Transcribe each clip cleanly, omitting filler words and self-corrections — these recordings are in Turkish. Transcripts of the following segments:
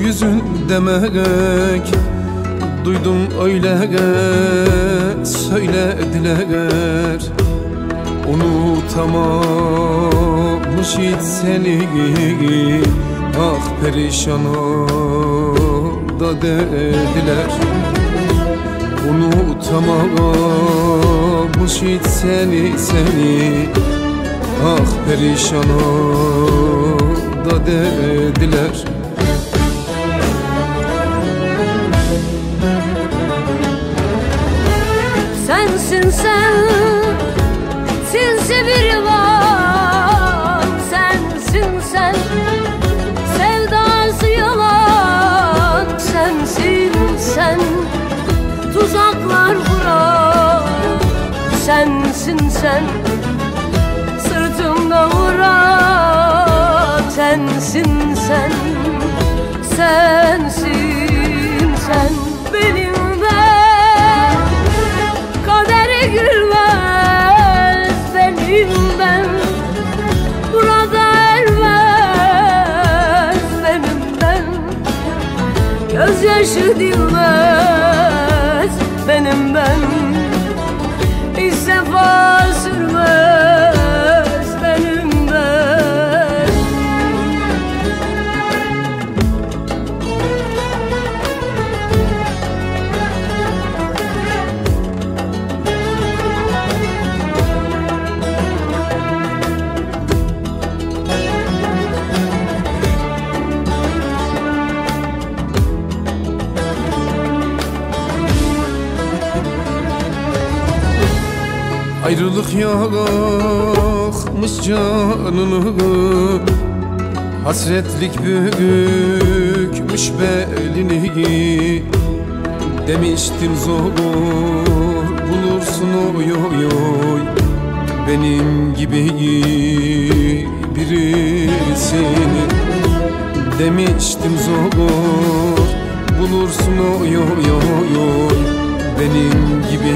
yüzün demek. Duydum öyle söylediler. Unutamamış hiç seni, ah perişan da dediler. Unutamamış hiç seni, ah perişan da dediler. Sensin sen, sinsi bir var. Sensin sen, sevdası yalan. Sensin sen, tuzaklar kuran. Sensin sen, sırtımda vuran. Sensin sen, sensin sen. Benim ben, kaderi gülmez benim ben. Burada ermez benim ben. Gözyaşı dinmez benim ben. Hiç sefa sürmez benim ben. Ayrılık yakmış canını, hasretlik bükmüş belini. Demiştim zor bulursun oy oy oy, benim gibi birisini. Demiştim zor bulursun oy oy oy oy, benim gibi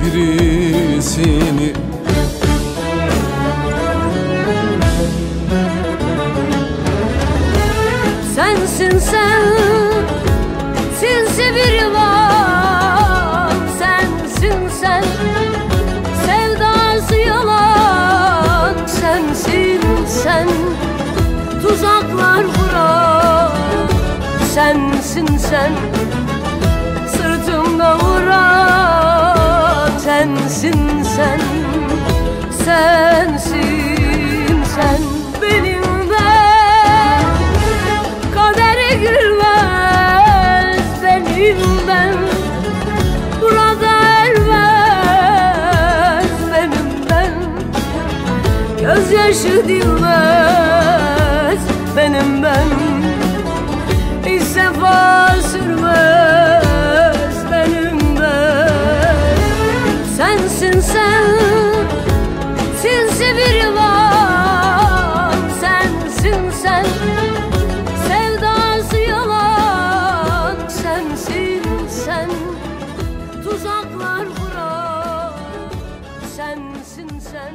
birisini. Sensin sen, sinsi bir var. Sensin sen, sevdası yalan. Sensin sen, tuzaklar kuran. Sensin sen, sırtımda vuran. Sensin sen, sensin sen. Benim ben, kaderi gülmez benim ben. Burada ermez benim ben. Gözyaşı dinmez benim ben. Hiç sefa sürmez benim ben. Sensin sen, sinsi bir var. Sensin sen, sevdası yalan. Sensin sen, tuzaklar kuran. Sensin sen.